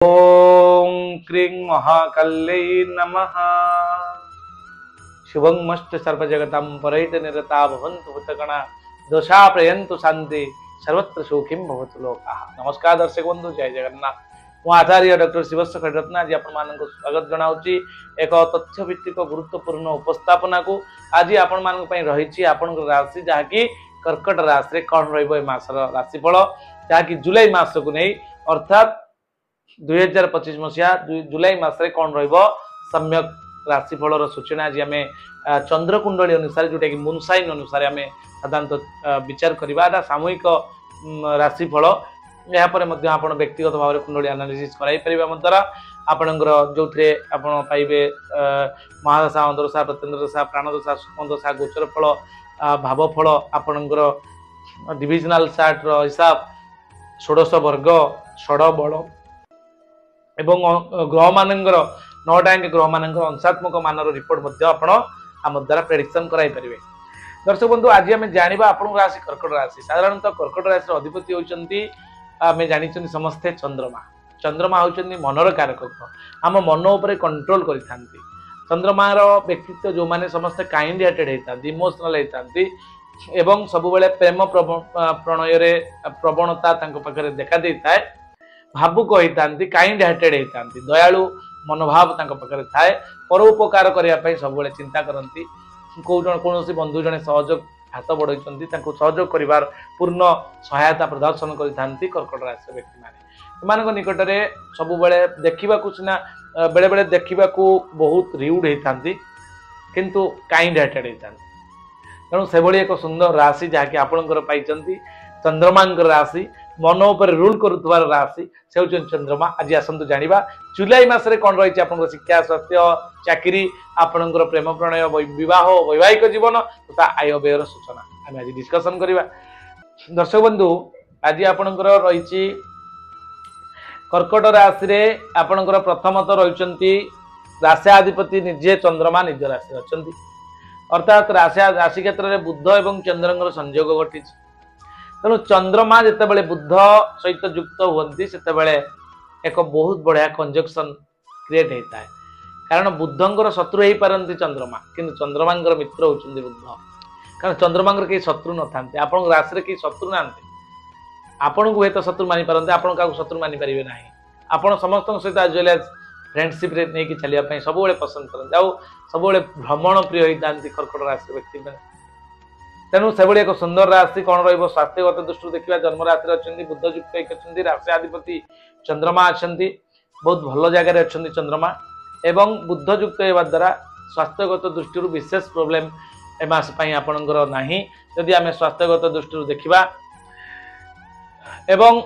ओम क्रीं महाकाल्यै नमः। शुभंमस्त सर्वजगतं परैत निरता भवन्तु भूतगणा दोषा प्रयन्तु शान्ति सर्वत्र सुखिं भवतु लोकाः। नमस्कार दर्शक बंधु, जय जगन्नाथ। मु आचार्य डॉक्टर शिवशेखर रत्न आज आपण मानक स्वागत जनाउची एक तथ्य भित्तिक गुरुत्वपूर्ण उपस्थापना को। आज आपण मानक पई रहिची आपण राशि जहाँकि कर्कट राशि रे कोन रहइबो ए मासर राशिफल जहाँकि जुलाई मास को नै अर्थात 2025 मसीहा जुलाई मासरे कौन रहिबो सम्यक राशिफल सूचना आज आम चंद्रकुंडली अनुसार जोटा कि मूनसाइन अनुसार आम साधारणतः विचार करवा सामूहिक राशिफल यापर आपण व्यक्तिगत भाव में कुंडली एनालिसिस कराई द्वारा आपणकर जो पाइबे महादशा अंधदशा प्रत्यंतदशा प्राणदशा सुखदशा गोचर फल भावफल आपणकर डिविजनाल चार्ट हिसाब षोडश वर्ग षड बल एवं ग्रह मानकर 9टा ग्रह मानकर अंशात्मक मानर रिपोर्ट आम द्वारा प्रेडिक्शन कराई पारे। दर्शक बंधु, आज आम जाना आपण राशि कर्कट राशि। साधारणतः कर्कट राशि अधिपति होती आम जानी समस्ते चंद्रमा। चंद्रमा होती मनर कारक ग्रह, आम मन उपर कंट्रोल करता। चंद्रमार व्यक्तित्व जो मैंने समस्ते काइंड हार्टेड होता इमोशनल होता एवं सब प्रेम प्रणय प्रवणता पाखे देखा देता है। भावुक होता काइंड हार्टेड होता दयालु मनोभाव पाखे थाए। परोपकार करने सब चिंता करती। कौन बंधु जड़े सहयोग हाथ बढ़ई सहयोग कर पूर्ण सहायता प्रदर्शन करते कर्कट राशि व्यक्ति मैंने निकट में सब देखा सीना बेले बेले देखा बहुत रिउड होता किंतु काइंड हार्टेड होता। तेणु से एक सुंदर राशि जहाँकि आपणकर पाई चंद्रमा राशि मन उपर रूल करुवार राशि से चंद्रमा। आज आसतु जाना जुलाई मासरे कौन रही आप शिक्षा स्वास्थ्य चाकरी आपणकर प्रेम प्रणय विवाह वैवाहिक जीवन तथा आय व्ययर सूचना आम आज डिस्कसन करवा। दर्शक बंधु, आज आपणकर रही कर्कट राशि रे आपणकर प्रथमतः रही राशियाधिपति निजे चंद्रमा निज राशि अच्छा अर्थात राशि क्षेत्र में बुध एवं चंद्र संयोग घटी। तेणु चंद्रमा जिते बुध सहित युक्त होती से एक बहुत बढ़िया कंजक्शन क्रिएट होता है। कारण बुधंकर शत्रु हो पारती चंद्रमा किंतु चंद्रमा मित्र होती बुध। कारण चंद्रमा कई शत्रु न था आप राशि में कई शत्रु ना आपण को तो शत्रु मानी पारते आप शत्रु मानी पारे ना। आप समस्त सहित आज वेल एज फ्रेंडशिप नहीं चलने सब पसंद करते आउ सब भ्रमण प्रिय होता कर्कट राशि व्यक्ति में। तेणु से एक सुंदर राशि कौन स्वास्थ्यगत दृष्टि देखा जन्म राशि अच्छी बुध युक्त एक राशियाधिपति चंद्रमा अच्छा बहुत भल जगार अच्छा चंद्रमा एवं बुध युक्त होगा द्वारा स्वास्थ्यगत दृष्टि विशेष प्रोब्लेम एमास आपणकर ना। जदि आम स्वास्थ्यगत दृष्टि देखा एवं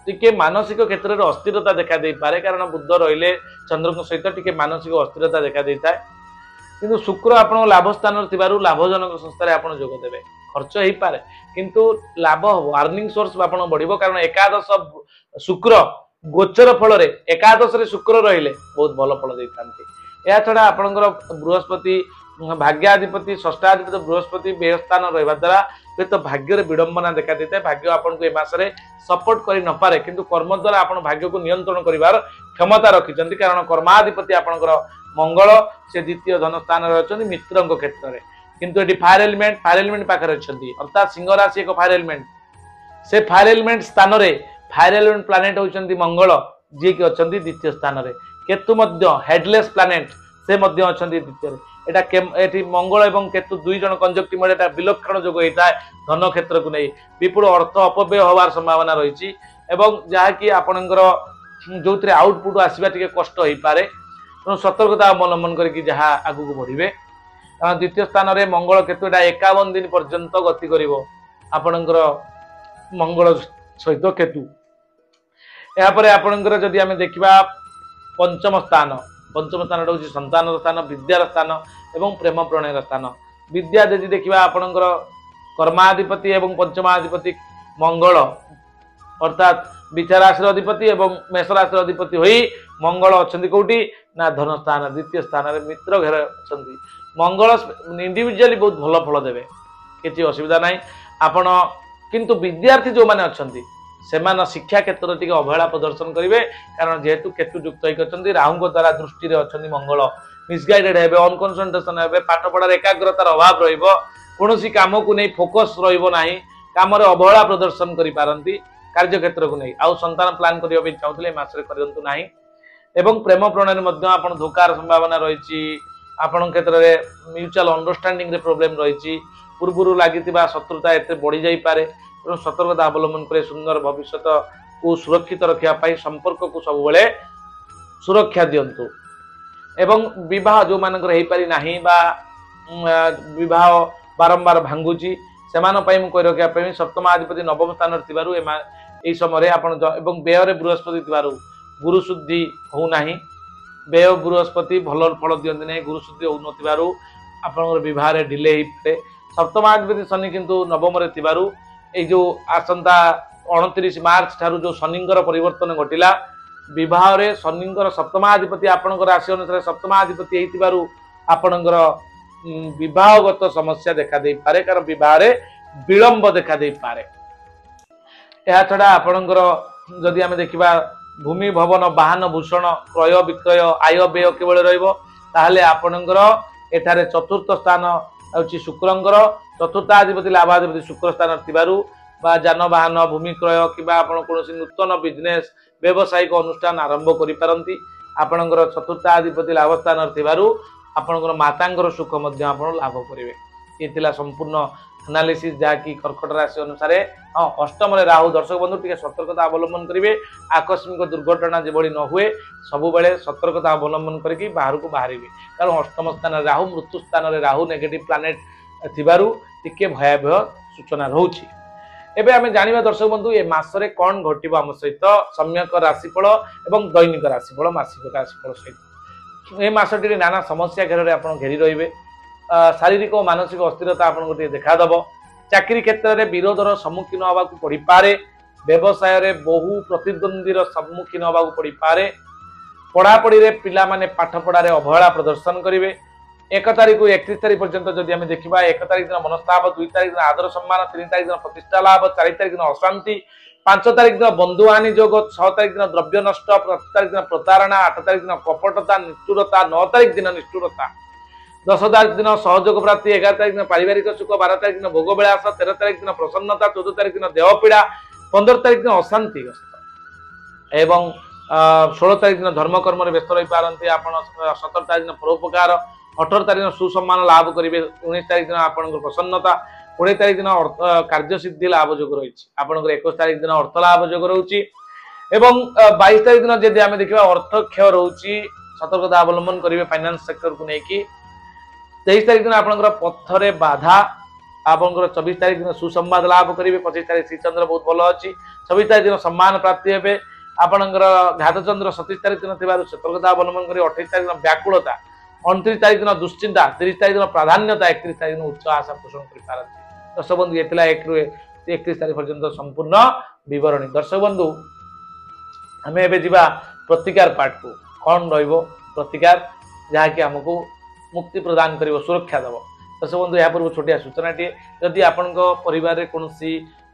टिके मानसिक क्षेत्र में अस्थिरता देखा दे पारे कारण बुध रहिले चंद्र सहित टिके मानसिक अस्थिरता देखा देता है। किंतु शुक्र आप लाभ स्थान लाभजनक संस्था आप जोग देवे खर्च हो पारे किंतु लाभ हम अर्निंग सोर्स आप बढ़ कारण एकादश शुक्र गोचर फल एकादश शुक्र रहिले बहुत भल फल देता। या छड़ा आपणकर बृहस्पति भाग्याधिपति षष्ठाधिपति बृहस्पति व्ययस्थान रहा द्वारा हुए तो भाग्य विडंबना देखा देता है। भाग्य आपको मसरे सपोर्ट कर न पारे किंतु कर्म द्वारा आप भाग्य को नियंत्रण कर क्षमता रखिंट कारण कर्माधिपति आपणकर मंगल से द्वितीय धन स्थान अच्छा मित्र क्षेत्र में किंतु ये फायर एलिमेंट पाखे अच्छा अर्थात सिंह राशि एक फायर एलिमेंट से फायर एलिमेंट स्थान में फायर एलिमेंट प्लानेट होती मंगल जी की अच्छा द्वितीय स्थान में केतु हेडलेस प्लानेट से अच्छा द्वितीय ये मंगल और केतु दुई जन कंजक्टिव विलक्षण जोग होता है धन क्षेत्र को नहीं विपुल अर्थ अपव्यय होवार संभावना रही जहाँकि आपणकर जो आउटपुट आसवा टे कष्ट हो पारे। तेणु सतर्कता अवलंबन करके जहाँ आगू बढ़े कारण द्वितीय स्थान में मंगल केतु 51 दिन पर्यंत गति कर आपणकर मंगल सहित केतु। यापर आपणकर जदि आम देखा पंचम स्थान हूँ संतान स्थान विद्यार स्थान एवं प्रेम प्रणय स्थान। विद्या यदि देखा आपणकर कर्माधिपति एवं पंचमाधिपति मंगल अर्थात बिछा राशि अधिपति एवं मेष राशि अधिपति हुई मंगल अच्छा कौटी ना धन स्थान द्वितीय स्थान में मित्र घेर अच्छा मंगल इंडिविजुअली बहुत भल फल देवे किसी असुविधा ना। आपण किंतु विद्यार्थी जो मैंने अच्छा ସେମାନେ शिक्षा क्षेत्र टी अवहेला प्रदर्शन करेंगे कारण जेहेतु केतु युक्त होती राहु द्वारा दृष्टि अच्छा मंगल मिसगाइडेड हे अनकनसंट्रेशन हे पाठ पढ़ार एकाग्रतार अभाव रोसी कम को नहीं फोकस रहा कम अवहेला प्रदर्शन करपारती कार्य क्षेत्र को नहीं आउ संतान प्लान करने चाहते मसरे करूँ ना एवं प्रेम प्रणय आप धोकार संभावना रही आपण क्षेत्र में म्यूचुअल अंडरस्टैंडिंग रे प्रॉब्लम रही पूर्व लगी शत्रुता एत बढ़ी जापे सतर्कता अवलंबन करे सुंदर भविष्य को सुरक्षित रखापी संपर्क को सब बेले सुरक्षा दिंतु एवं विवाह जो मान पारि नाही बा विवाह बारंबार भांगुची से कही रखापी सप्तमाधिपति नवम स्थान यही समय एवं व्यय बृहस्पति गुरु शुद्धि होना व्यय बृहस्पति भल फल दिखती नहीं गुरु शुद्धि हो नवर डिले होपे सप्तमाधिपति शनि किंतु नवम जो आसंता 29 मार्च ठारू जो शनिंकर परिवर्तन घटिला विवाह रे शनिंकर सप्तमाधिपति आपणकर राशि अनुसार सप्तमाधिपति आपणकर विवाहगत समस्या देखा दे पारे कारण विवाह रे विलंब देखा दे पारे या छड़ा आपणकर जदि आमे देखिबा भूमि भवन वाहन भूषण क्रय विक्रय आय व्यय केवल रहिबो ताहले आपणकर एठारे चतुर्थ स्थान होची शुक्रंकर चतुर्थाधिपति लाभाधिपति शुक्र स्थान थिबारु बा जानवाहन भूमि क्रय किबा आपण कोनोसी नूतन बिजनेस व्यवसायिक अनुष्ठान आरंभ करि पारंती आपणकर चतुर्थाधिपति लाभ स्थान थिबारु आपणकर मातांकर सुख मध्य आपण लाभ करिवे एतिला संपूर्ण एनालिसिस जहाँकि कर्कट राशि अनुसार हाँ अष्टम राहु दर्शक बंधु टी सतर्कता अवलंबन करेंगे आकस्मिक दुर्घटना जो न हुए सब बेले सतर्कता अवलंबन करके बाहर को बाहर कारण अष्टम स्थान राहु मृत्यु स्थान राहु नेगेटिव प्लानेट थिबारु टिके भयावह सूचना रोचे एबे आमे जानिबा दर्शक बंधु ए मासरे कौन घटिबो आम सहित सम्यक राशिफल एवं दैनिक राशिफल मासिक राशिफल सहित ए मासटी नाना समस्या घेर आप घेरी रहिबे शारीरिक और मानसिक अस्थिरता आपको देखादब चाकरी क्षेत्र में विरोधर सम्मुखीन होगा पड़ पारे व्यवसाय रे बहु प्रतिद्वंदीर सम्मुखीन होगा पड़ पारे पढ़ापढ़ी रे पिला माने पाठ पढ़ारे अवहेला प्रदर्शन करेंगे 1 तारीख 31 तारीख पर्यंत जदि आम देखा 1 तारीख दिन मनस्ताप 2 तारीख दिन आदर सम्मान 3 तारीख दिन प्रतिष्ठा लाभ 4 तारीख दिन अशांति 5 तारीख दिन बंधुहानि जोग 6 तारीख दिन द्रव्य नष्ट 7 तारीख दिन प्रतारणा 8 तारीख दिन कपटता निष्ठुरता 9 तारीख दिन निष्ठुरता 10 तारीख दिन सहयोग प्राप्ति 11 तारीख दिन पारिवारिक सुख 12 तारीख दिन भोग विलास 13 तारीख दिन प्रसन्नता 14 तारीख दिन देह पीड़ा 15 तारीख दिन अशांति एवं 16 तारीख दिन धर्म कर्म व्यस्त रही पारती आप 17 तारीख दिन परोपकार 18 तारीख दिन सुसम्मान लाभ करेंगे 19 तारीख दिन आप प्रसन्नता 20 तारीख दिन कार्यसिद्धि लाभ जोग रही आप 21 तारीख दिन अर्थ लाभ जोग रोचे एवं 22 तारीख दिन जब आम देखा अर्थ क्षय रोचे सतर्कता अवलंबन करेंगे फाइनेंस सेक्टर को लेकिन 23 तारीख दिन आपंकर पथरे बाधा आपंकर 24 तारीख दिन सुसंवाद लाभ करेंगे 25 तारीख श्रीचंद्र बहुत भल अच्छी 26 तारीख दिन सम्मान प्राप्ति हे आपंकर घातचंद्र 27 तारीख दिन थी सतर्कता अवलंबन करेंगे 28 तारीख दिन व्याकुलता 29 तारीख दिन दुश्चिंता 30 तारीख दिन प्राधान्यता 31 तारीख दिन उच्च आशा पोषण कर दर्शक बंधु ये 1 ରୁ 31 तारीख पर्यंत संपूर्ण विवरणी दर्शक बंधु आम ए प्रतिकार पार्ट को कौन प्रतिकार जहाँकि आमको मुक्ति प्रदान कर सुरक्षा दब दर्शक बंधु यहाँ पूर्व छोटिया सूचना टे जदि आपण परिवार में कौन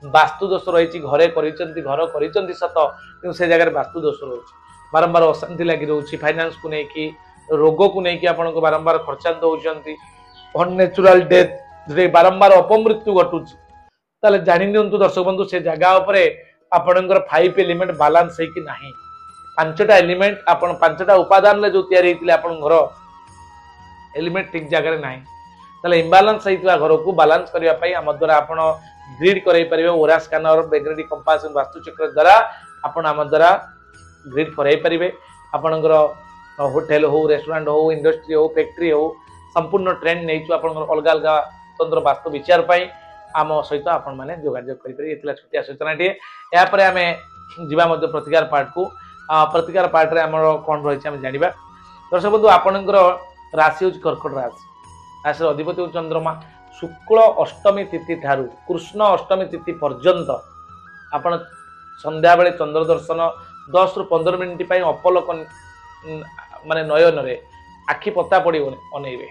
वास्तु दोष रही घरे घर कर सत कि से जगह वास्तु दोष रोचे बारंबार अशांति लगी रोचे फाइनेंस को लेकिन रोग को लेकिन आप बारंबार खर्चांत होती अननेचुराल डेथ बारंबार अपमृत्यु घटुची ताले जानि नियंतु दर्शक बंधु से जगह उपरे आपणकर 5 एलिमेंट बालांस है कि नहीं 5टा एलिमेंट आपण 5टा उपादान जो तैयारी होइतिले आपण घर एलिमेंट ठीक जगह ना ताले इम्बालांस होइतिबा घर को बालांस करबा पई हम द्वारा आपण ग्रिड करई परिबे ओरा स्कैनर मैग्नेटिक कंपास वास्तु चक्र द्वारा आपण हम द्वारा ग्रिड करई परिबे आपणकर होटेल हो रेस्टोरेंट हो इंडस्ट्री हो फैक्ट्री हो संपूर्ण ट्रेंड नहीं अलग अलग तंत्र वास्तु विचार पाई आम सहित आपण मैंने जोगाजोग करें छोटिया सूचना टे यापर आम जीवा प्रतिकार पार्ट को प्रतिकार पार्ट रे आमर कौन रही आम जाना दर्शक बंधु आपणकर राशि हूँ कर्कट राशि राशि अधिपति हूँ चंद्रमा शुक्ल अष्टमी तिथि ठारू कृष्ण अष्टमी तिथि पर्यंत आपण संध्या बेले चंद्र दर्शन 10 ରୁ 15 मिनिट अपलक माने नयन रे आखि पता पड़ी अनेबे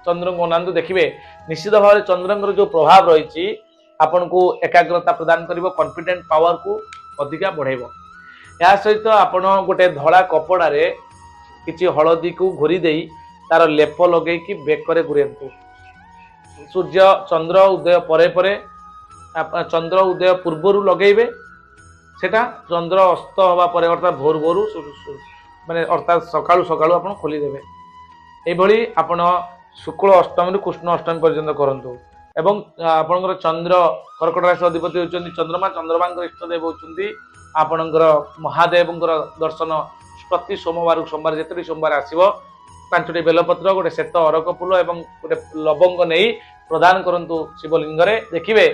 चंद्र को अनांतु देखिए निश्चित भाव चंद्र जो प्रभाव रही आपन को एकाग्रता प्रदान करिवो कॉन्फिडेंट पावर को अधिका बढ़ेब। या सहित आपण गोटे धड़ा कपड़े किसी हलदी को घोरी दे तार लेप लगे बेकरे घुरंतु। सूर्य चंद्र उदय परे परे चंद्र उदय पूर्वर लगेबे सेटा चंद्र अस्त हवा परे अर्थात भोर भोर माने अर्थात सकाळु सकाळु आपण खोली देबे। एभली आपण शुक्ल अष्टमी कृष्ण अष्टमी पर्यंत करंतु। एवं आपणकर चंद्र कर्कट राशि अधिपति होचंदी चंद्रमा। चंद्रमांकर इष्टदेव होचंदी आपणकर महादेवंकर दर्शन प्रति सोमवार सोमवार जेतरी सोमवार आसीबो 5टी बेलपत्र गोटे श्वेत अरक फूल एवं गोटे लवंग नहीं प्रदान करंतु शिवलिंग रे देखिबे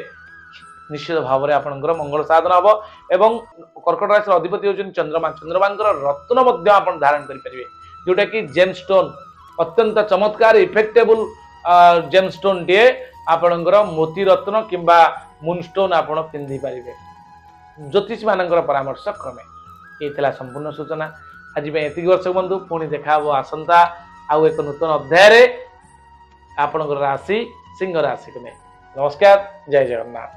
निश्चित भाव में आपंकर मंगल साधन हम। एवं कर्कट राशि अधिपति होचंदी चंद्रमा। चंद्रमांकर रत्न मध्य आपण धारण करि परिबे जोटा कि जेम स्टोन अत्यंत चमत्कार इफेक्टेबल जेम स्टोन टे आपणकर मोती रत्न किंबा मूनस्टोन आपण पिंधि पारिबे ज्योतिष मानकर परामर्श क्रमे। ये थिला संपूर्ण सूचना। आज एति वर्ष बंधु पुणी देखा आसंता आउ एक नूतन अध्याय रे आपणकर राशि सिंह राशि को। नमस्कार, जय जगन्नाथ।